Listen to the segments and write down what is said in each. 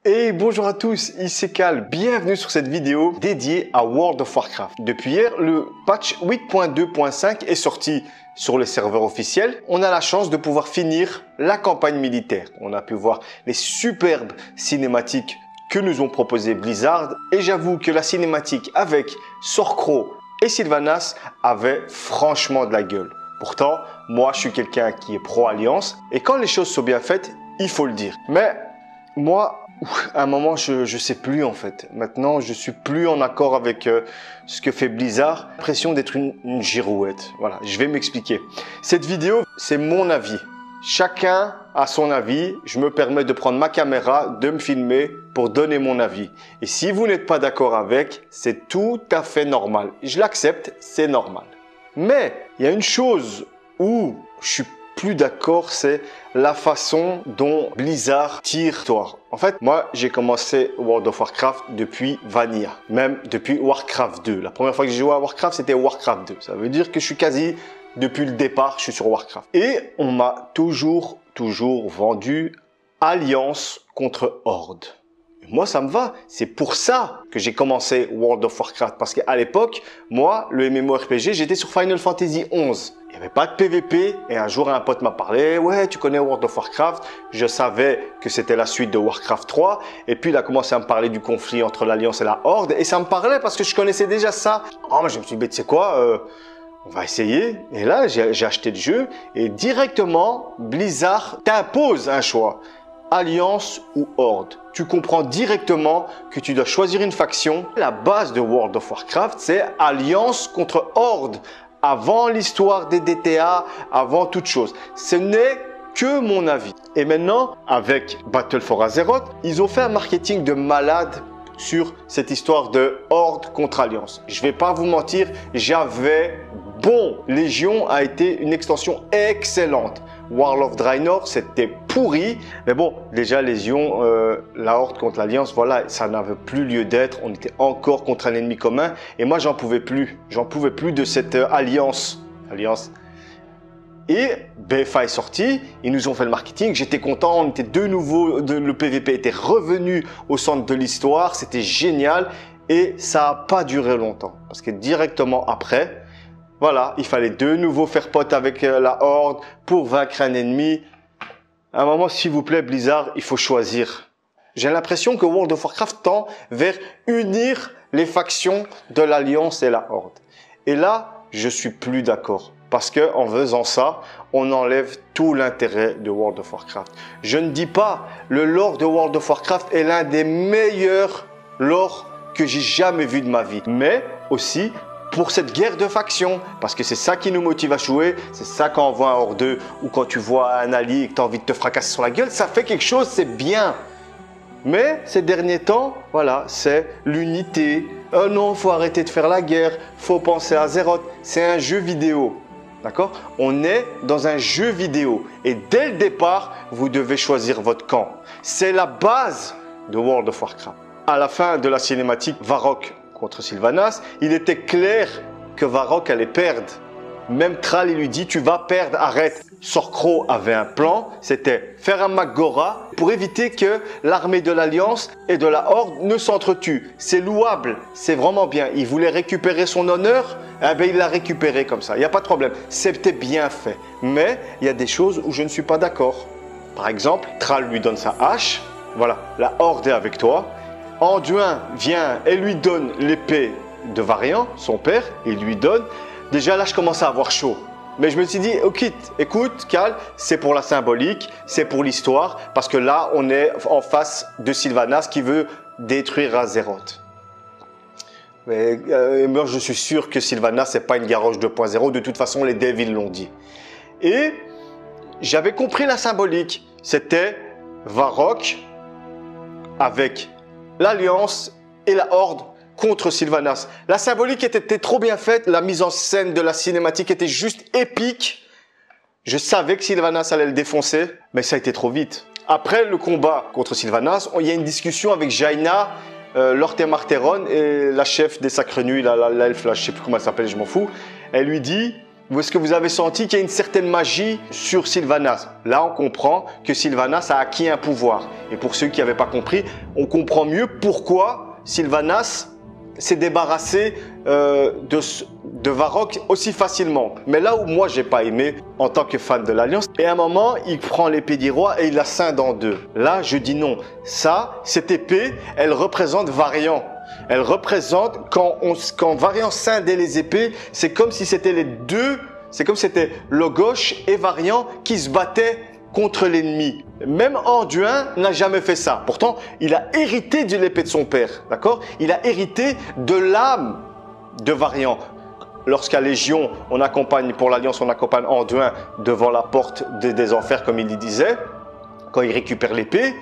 Et bonjour à tous, ici Cal, bienvenue sur cette vidéo dédiée à World of Warcraft. Depuis hier, le patch 8.2.5 est sorti sur les serveurs officiels. On a la chance de pouvoir finir la campagne militaire. On a pu voir les superbes cinématiques que nous ont proposé Blizzard. Et j'avoue que la cinématique avec Sorcro et Sylvanas avait franchement de la gueule. Pourtant, moi je suis quelqu'un qui est pro-alliance et quand les choses sont bien faites, il faut le dire. Mais moi, à un moment, je sais plus en fait. Maintenant, je suis plus en accord avec ce que fait Blizzard. J'ai l'impression d'être une girouette. Voilà, je vais m'expliquer. Cette vidéo, c'est mon avis. Chacun a son avis. Je me permets de prendre ma caméra, de me filmer pour donner mon avis. Et si vous n'êtes pas d'accord avec, c'est tout à fait normal. Je l'accepte, c'est normal. Mais il y a une chose où je suis plus d'accord, c'est la façon dont Blizzard tire l'histoire. En fait, moi, j'ai commencé World of Warcraft depuis Vanilla, même depuis Warcraft 2. La première fois que j'ai joué à Warcraft, c'était Warcraft 2. Ça veut dire que je suis quasi, depuis le départ, je suis sur Warcraft. Et on m'a toujours vendu Alliance contre Horde. Moi, ça me va. C'est pour ça que j'ai commencé World of Warcraft. Parce qu'à l'époque, moi, le MMORPG, j'étais sur Final Fantasy XI. Il n'y avait pas de PVP. Et un jour, un pote m'a parlé. Ouais, tu connais World of Warcraft. Je savais que c'était la suite de Warcraft 3. Et puis, il a commencé à me parler du conflit entre l'Alliance et la Horde. Et ça me parlait parce que je connaissais déjà ça. Oh, mais je me suis dit, tu sais quoi, on va essayer. Et là, j'ai acheté le jeu. Et directement, Blizzard t'impose un choix. Alliance ou Horde. Tu comprends directement que tu dois choisir une faction. La base de World of Warcraft, c'est Alliance contre Horde. Avant l'histoire des DTA, avant toute chose. Ce n'est que mon avis. Et maintenant, avec Battle for Azeroth, ils ont fait un marketing de malade sur cette histoire de Horde contre Alliance. Je vais pas vous mentir, j'avais bon. Légion a été une extension excellente. World of Draenor, c'était pourri. Mais bon, déjà, Légion, la Horde contre l'Alliance, voilà, ça n'avait plus lieu d'être. On était encore contre un ennemi commun. Et moi, j'en pouvais plus. J'en pouvais plus de cette alliance. Et BFA est sorti. Ils nous ont fait le marketing. J'étais content. On était de nouveau. Le PVP était revenu au centre de l'histoire. C'était génial. Et ça n'a pas duré longtemps. Parce que directement après, voilà, il fallait de nouveau faire pote avec la Horde pour vaincre un ennemi. À un moment, s'il vous plaît, Blizzard, il faut choisir. J'ai l'impression que World of Warcraft tend vers unir les factions de l'Alliance et la Horde. Et là, je suis plus d'accord. Parce que en faisant ça, on enlève tout l'intérêt de World of Warcraft. Je ne dis pas, le lore de World of Warcraft est l'un des meilleurs lore que j'ai jamais vu de ma vie. Mais aussi, pour cette guerre de factions, parce que c'est ça qui nous motive à jouer, c'est ça quand on voit un Horde 2 ou quand tu vois un allié et que tu as envie de te fracasser sur la gueule, ça fait quelque chose, c'est bien. Mais ces derniers temps, voilà, c'est l'unité. Oh non, faut arrêter de faire la guerre, faut penser à Azeroth, c'est un jeu vidéo. D'accord? On est dans un jeu vidéo et dès le départ, vous devez choisir votre camp. C'est la base de World of Warcraft. À la fin de la cinématique Varrock contre Sylvanas, il était clair que Varrock allait perdre. Même Thrall, il lui dit, tu vas perdre, arrête. Sorcro avait un plan, c'était faire un Magora pour éviter que l'armée de l'Alliance et de la Horde ne s'entretuent. C'est louable, c'est vraiment bien. Il voulait récupérer son honneur, eh bien, il l'a récupéré comme ça. Il n'y a pas de problème, c'était bien fait. Mais il y a des choses où je ne suis pas d'accord. Par exemple, Thrall lui donne sa hache, voilà, la Horde est avec toi. Anduin vient et lui donne l'épée de Varian, son père, il lui donne. Déjà là, je commence à avoir chaud. Mais je me suis dit, ok, écoute, Cal, c'est pour la symbolique, c'est pour l'histoire, parce que là, on est en face de Sylvanas qui veut détruire Azeroth. Mais moi, je suis sûr que Sylvanas, c'est pas une Garrosh 2.0. De toute façon, les devs, ils l'ont dit. Et j'avais compris la symbolique. C'était Varrock avec l'Alliance et la Horde contre Sylvanas. La symbolique était trop bien faite, la mise en scène de la cinématique était juste épique. Je savais que Sylvanas allait le défoncer, mais ça a été trop vite. Après le combat contre Sylvanas, il y a une discussion avec Jaina, Lorthe Marteron et la chef des Sacres Nuits, l'elfe là, je sais plus comment elle s'appelle, je m'en fous. Elle lui dit, Ou est-ce que vous avez senti qu'il y a une certaine magie sur Sylvanas? Là, on comprend que Sylvanas a acquis un pouvoir. Et pour ceux qui n'avaient pas compris, on comprend mieux pourquoi Sylvanas s'est débarrassé de Varrock aussi facilement. Mais là où moi j'ai pas aimé en tant que fan de l'Alliance, et à un moment il prend l'épée d'Irois et il la scinde en deux. Là je dis non. Ça, cette épée, elle représente Varian. Elle représente quand Varian scindait les épées, c'est comme si c'était les deux, c'est comme si c'était Logosh et Varian qui se battaient contre l'ennemi. Même Anduin n'a jamais fait ça. Pourtant, il a hérité de l'épée de son père, d'accord? Il a hérité de l'âme de Varian. Lorsqu'à Légion, on accompagne, pour l'Alliance, on accompagne Anduin devant la porte des enfers, comme il y disait. Quand il récupère l'épée,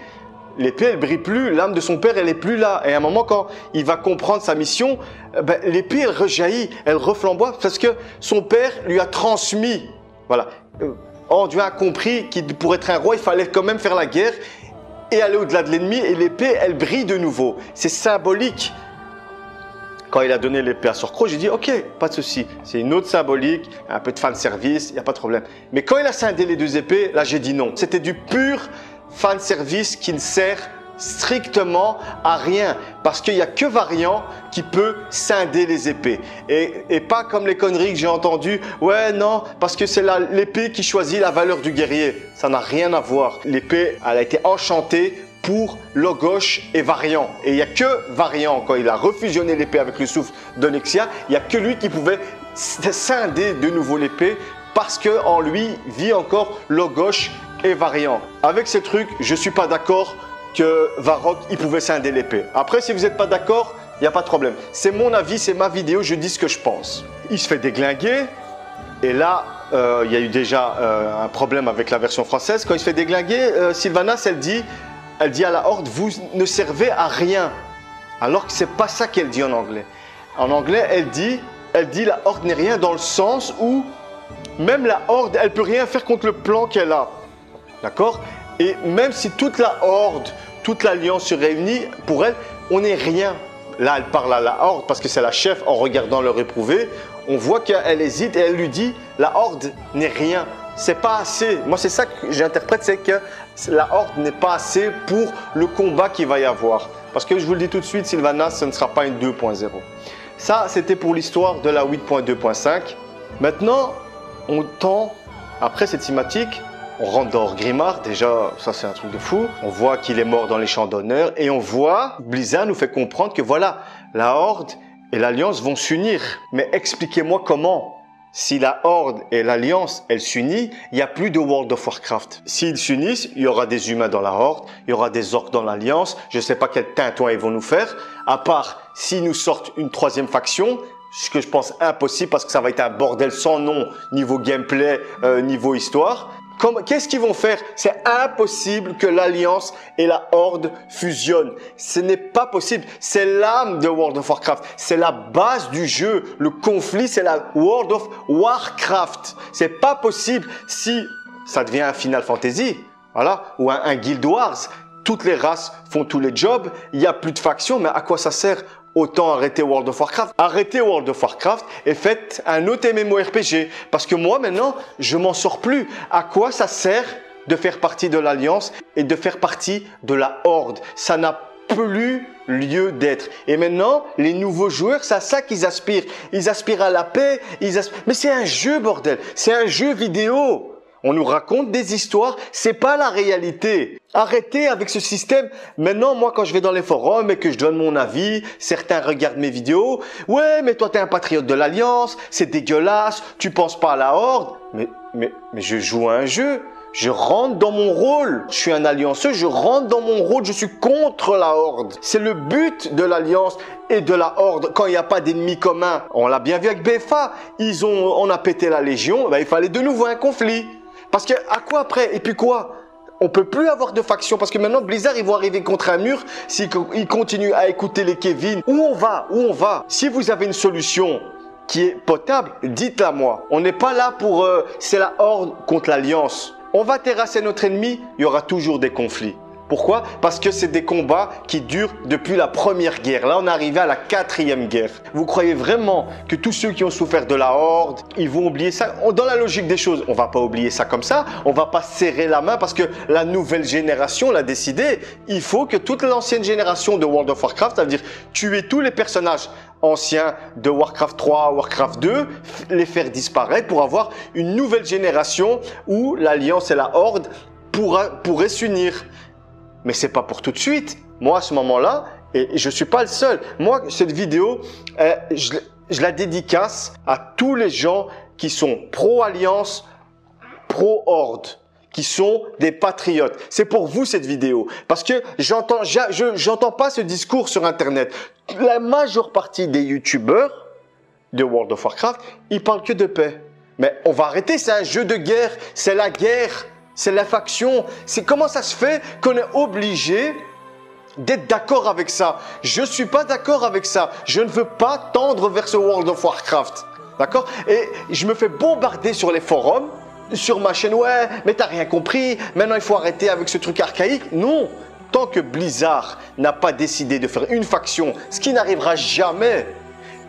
l'épée, elle brille plus, l'âme de son père, elle est plus là. Et à un moment, quand il va comprendre sa mission, l'épée, elle rejaillit, elle reflamboie, parce que son père lui a transmis. Voilà. Anduin a compris qu'il pour être un roi, il fallait quand même faire la guerre et aller au-delà de l'ennemi. Et l'épée, elle brille de nouveau. C'est symbolique. Quand il a donné l'épée à Sorcro, j'ai dit, ok, pas de souci. C'est une autre symbolique, un peu de fan service, il n'y a pas de problème. Mais quand il a scindé les deux épées, là, j'ai dit non. C'était du pur fan service qui ne sert strictement à rien. Parce qu'il n'y a que Varian qui peut scinder les épées. Et pas comme les conneries que j'ai entendues. Ouais, non, parce que c'est l'épée qui choisit la valeur du guerrier. Ça n'a rien à voir. L'épée, elle a été enchantée pour Logosh et Varian. Et il n'y a que Varian, quand il a refusionné l'épée avec le souffle d'Onyxia, il n'y a que lui qui pouvait scinder de nouveau l'épée parce qu'en lui vit encore Logosh et Varian. Avec ces trucs, je ne suis pas d'accord que Varrock, il pouvait scinder l'épée. Après, si vous n'êtes pas d'accord, il n'y a pas de problème. C'est mon avis, c'est ma vidéo, je dis ce que je pense. Il se fait déglinguer. Et là, il y a eu déjà un problème avec la version française. Quand il se fait déglinguer, Sylvanas, elle dit à la Horde, vous ne servez à rien. Alors que c'est pas ça qu'elle dit en anglais. En anglais, elle dit la Horde n'est rien dans le sens où même la Horde, elle peut rien faire contre le plan qu'elle a. D'accord? Et même si toute la Horde, toute l'Alliance se réunit, pour elle, on n'est rien. Là, elle parle à la Horde parce que c'est la chef en regardant le réprouvé. On voit qu'elle hésite et elle lui dit, la Horde n'est rien. C'est pas assez. Moi, c'est ça que j'interprète, c'est que la Horde n'est pas assez pour le combat qu'il va y avoir. Parce que je vous le dis tout de suite, Sylvanas, ce ne sera pas une 2.0. Ça, c'était pour l'histoire de la 8.2.5. Maintenant, on tend, après cette cinématique, on rentre dans Orgrimmar. Déjà, ça c'est un truc de fou. On voit qu'il est mort dans les champs d'honneur. Et on voit, Blizzard nous fait comprendre que voilà, la Horde et l'Alliance vont s'unir. Mais expliquez-moi comment. Si la Horde et l'Alliance, elles s'unissent, il n'y a plus de World of Warcraft. S'ils s'unissent, il y aura des humains dans la Horde, il y aura des orques dans l'Alliance. Je ne sais pas quel tintouin ils vont nous faire. À part s'ils nous sortent une troisième faction, ce que je pense impossible parce que ça va être un bordel sans nom niveau gameplay, niveau histoire. Qu'est-ce qu'ils vont faire? C'est impossible que l'Alliance et la Horde fusionnent. Ce n'est pas possible. C'est l'âme de World of Warcraft. C'est la base du jeu. Le conflit, c'est la World of Warcraft. C'est pas possible si ça devient un Final Fantasy, voilà, ou un Guild Wars. Toutes les races font tous les jobs. Il n'y a plus de factions, mais à quoi ça sert? Autant arrêter World of Warcraft. Arrêtez World of Warcraft et faites un autre MMORPG. Parce que moi, maintenant, je m'en sors plus. À quoi ça sert de faire partie de l'Alliance et de faire partie de la Horde? Ça n'a plus lieu d'être. Et maintenant, les nouveaux joueurs, c'est à ça qu'ils aspirent. Ils aspirent à la paix. Mais c'est un jeu, bordel. C'est un jeu vidéo. On nous raconte des histoires, c'est pas la réalité. Arrêtez avec ce système. Maintenant, moi, quand je vais dans les forums et que je donne mon avis, certains regardent mes vidéos. Ouais, mais toi, t'es un patriote de l'Alliance, c'est dégueulasse, tu penses pas à la Horde. Mais je joue à un jeu. Je rentre dans mon rôle. Je suis un allianceux, je rentre dans mon rôle, je suis contre la Horde. C'est le but de l'Alliance et de la Horde quand il n'y a pas d'ennemis communs. On l'a bien vu avec BFA. On a pété la Légion, il fallait de nouveau un conflit. Parce que, à quoi après? Et puis quoi? On peut plus avoir de faction parce que maintenant Blizzard, ils vont arriver contre un mur s'ils continuent à écouter les Kevin. Où on va? Où on va? Si vous avez une solution qui est potable, dites-la moi. On n'est pas là pour... c'est la Horde contre l'Alliance. On va terrasser notre ennemi, il y aura toujours des conflits. Pourquoi? Parce que c'est des combats qui durent depuis la première guerre. Là, on est arrivé à la 4e guerre. Vous croyez vraiment que tous ceux qui ont souffert de la Horde, ils vont oublier ça? Dans la logique des choses, on va pas oublier ça comme ça. On va pas serrer la main parce que la nouvelle génération l'a décidé. Il faut que toute l'ancienne génération de World of Warcraft, ça veut dire tuer tous les personnages anciens de Warcraft 3, Warcraft 2, les faire disparaître pour avoir une nouvelle génération où l'Alliance et la Horde pourraient s'unir. Mais c'est pas pour tout de suite. Moi, à ce moment-là, et je suis pas le seul. Moi, cette vidéo, je la dédicace à tous les gens qui sont pro-alliance, pro-horde, qui sont des patriotes. C'est pour vous cette vidéo. Parce que j'entends pas ce discours sur Internet. La majeure partie des youtubeurs de World of Warcraft, ils parlent que de paix. Mais on va arrêter, c'est un jeu de guerre, c'est la guerre. C'est la faction. C'est comment ça se fait qu'on est obligé d'être d'accord avec ça. Je ne suis pas d'accord avec ça. Je ne veux pas tendre vers ce World of Warcraft. D'accord? Et je me fais bombarder sur les forums, sur ma chaîne. Ouais, mais t'as rien compris. Maintenant, il faut arrêter avec ce truc archaïque. Non. Tant que Blizzard n'a pas décidé de faire une faction, ce qui n'arrivera jamais,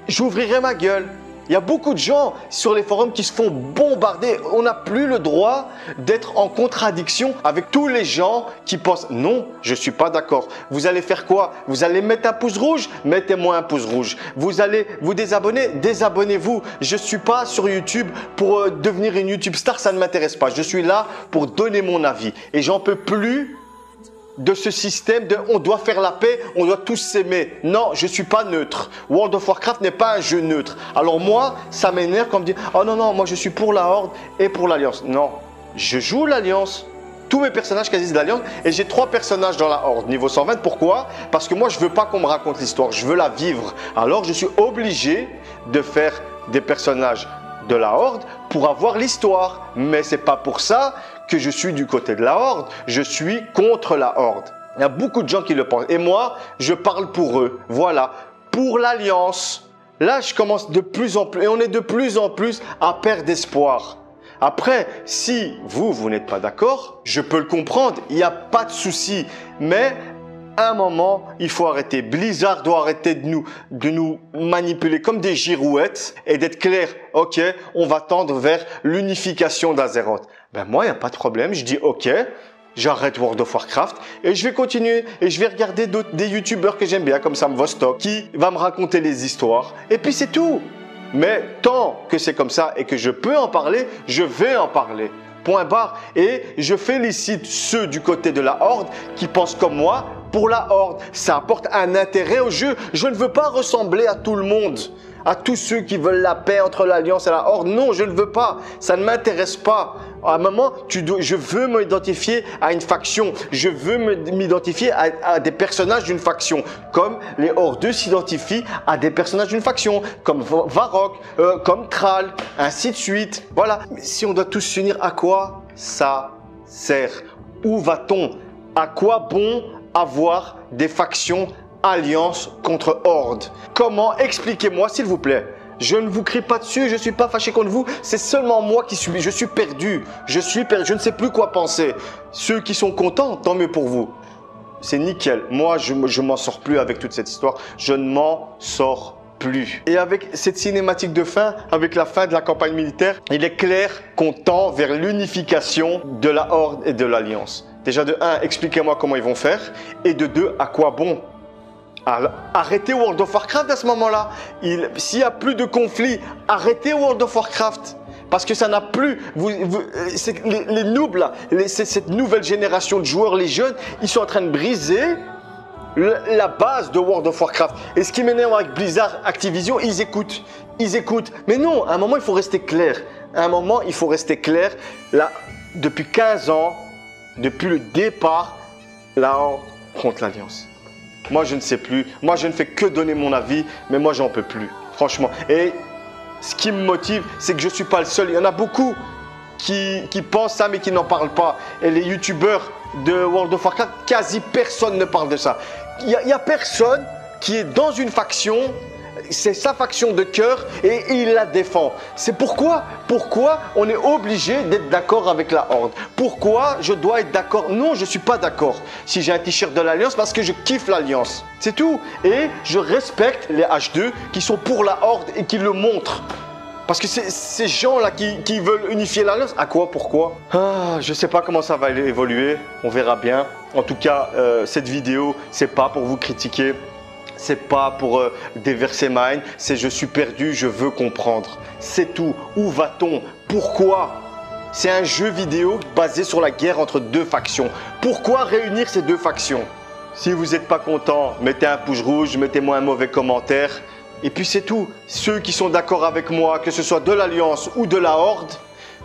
j'ouvrirai ma gueule. Il y a beaucoup de gens sur les forums qui se font bombarder. On n'a plus le droit d'être en contradiction avec tous les gens qui pensent « Non, je ne suis pas d'accord. » Vous allez faire quoi? Vous allez mettre un pouce rouge? Mettez-moi un pouce rouge. Vous allez vous désabonner? Désabonnez-vous. Je ne suis pas sur YouTube pour devenir une YouTube star, ça ne m'intéresse pas. Je suis là pour donner mon avis. Et j'en peux plus de ce système de on doit faire la paix, on doit tous s'aimer. Non, je suis pas neutre. World of Warcraft n'est pas un jeu neutre. Alors moi, ça m'énerve quand on me dit oh non, non, moi je suis pour la Horde et pour l'Alliance. Non, je joue l'Alliance. Tous mes personnages quasi de l'Alliance et j'ai 3 personnages dans la Horde niveau 120. Pourquoi? Parce que moi je veux pas qu'on me raconte l'histoire, je veux la vivre. Alors je suis obligé de faire des personnages de la Horde pour avoir l'histoire. Mais c'est pas pour ça que je suis du côté de la Horde. Je suis contre la Horde. Il y a beaucoup de gens qui le pensent. Et moi, je parle pour eux. Voilà. Pour l'Alliance. Là, je commence de plus en plus, et on est de plus en plus à perdre espoir. Après, si vous n'êtes pas d'accord, je peux le comprendre. Il n'y a pas de souci. Mais à un moment, il faut arrêter. Blizzard doit arrêter de nous manipuler comme des girouettes et d'être clair. Ok, on va tendre vers l'unification d'Azeroth. Ben moi, il n'y a pas de problème. Je dis ok, j'arrête World of Warcraft et je vais continuer. Et je vais regarder des youtubeurs que j'aime bien comme Sam Vostok qui va me raconter les histoires. Et puis c'est tout. Mais tant que c'est comme ça et que je peux en parler, je vais en parler. Point barre. Et je félicite ceux du côté de la Horde qui pensent comme moi pour la Horde. Ça apporte un intérêt au jeu. Je ne veux pas ressembler à tout le monde, à tous ceux qui veulent la paix entre l'Alliance et la Horde. Non, je ne veux pas. Ça ne m'intéresse pas. À un moment, je veux m'identifier à une faction. Je veux m'identifier à des personnages d'une faction. Comme les Hordeux s'identifient à des personnages d'une faction. Comme Varrock, comme Thrall, ainsi de suite. Voilà. Mais si on doit tous s'unir, à quoi ça sert? Où va-t-on? À quoi bon avoir des factions alliance contre horde? Comment? Expliquez-moi s'il vous plaît. Je ne vous crie pas dessus, je ne suis pas fâché contre vous, c'est seulement moi qui suis, je suis perdu. Je ne sais plus quoi penser. Ceux qui sont contents, tant mieux pour vous. C'est nickel. Moi, je m'en sors plus avec toute cette histoire. Je ne m'en sors plus. Et avec cette cinématique de fin, avec la fin de la campagne militaire, il est clair qu'on tend vers l'unification de la Horde et de l'Alliance. Déjà de 1, expliquez-moi comment ils vont faire. Et de 2, à quoi bon? Arrêtez World of Warcraft à ce moment-là. S'il n'y a plus de conflits, arrêtez World of Warcraft. Parce que ça n'a plus... les noobs, là, cette nouvelle génération de joueurs, les jeunes, ils sont en train de briser la base de World of Warcraft. Et ce qui m'énerve avec Blizzard, Activision, ils écoutent. Ils écoutent. Mais non, à un moment, il faut rester clair. À un moment, il faut rester clair. Là, depuis 15 ans, depuis le départ, la Horde contre l'Alliance. Moi, je ne sais plus. Moi, je ne fais que donner mon avis, mais moi, j'en peux plus. Franchement. Et ce qui me motive, c'est que je ne suis pas le seul. Il y en a beaucoup qui pensent ça, mais qui n'en parlent pas. Et les youtubeurs de World of Warcraft, quasi personne ne parle de ça. Il y a personne qui est dans une faction. c'est sa faction de cœur et il la défend. C'est pourquoi on est obligé d'être d'accord avec la Horde. Pourquoi je dois être d'accord? Non, je ne suis pas d'accord. Si j'ai un t-shirt de l'Alliance, parce que je kiffe l'Alliance. C'est tout. Et je respecte les H2 qui sont pour la Horde et qui le montrent. Parce que ces gens-là qui veulent unifier l'Alliance, à quoi, pourquoi? Je ne sais pas comment ça va évoluer, on verra bien. En tout cas, cette vidéo, c'est pas pour vous critiquer, c'est pas pour déverser ma haine, c'est je suis perdu, je veux comprendre. C'est tout. Où va-t-on? Pourquoi? C'est un jeu vidéo basé sur la guerre entre deux factions. Pourquoi réunir ces deux factions? Si vous n'êtes pas content, mettez un pouce rouge, mettez-moi un mauvais commentaire. Et puis c'est tout. Ceux qui sont d'accord avec moi, que ce soit de l'Alliance ou de la Horde,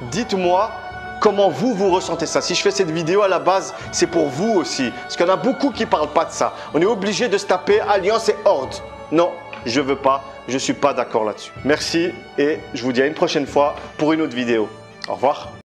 dites-moi comment vous ressentez ça. Si je fais cette vidéo à la base, c'est pour vous aussi. Parce qu'il y en a beaucoup qui ne parlent pas de ça. On est obligé de se taper Alliance et Horde. Non, je ne veux pas. Je ne suis pas d'accord là-dessus. Merci et je vous dis à une prochaine fois pour une autre vidéo. Au revoir.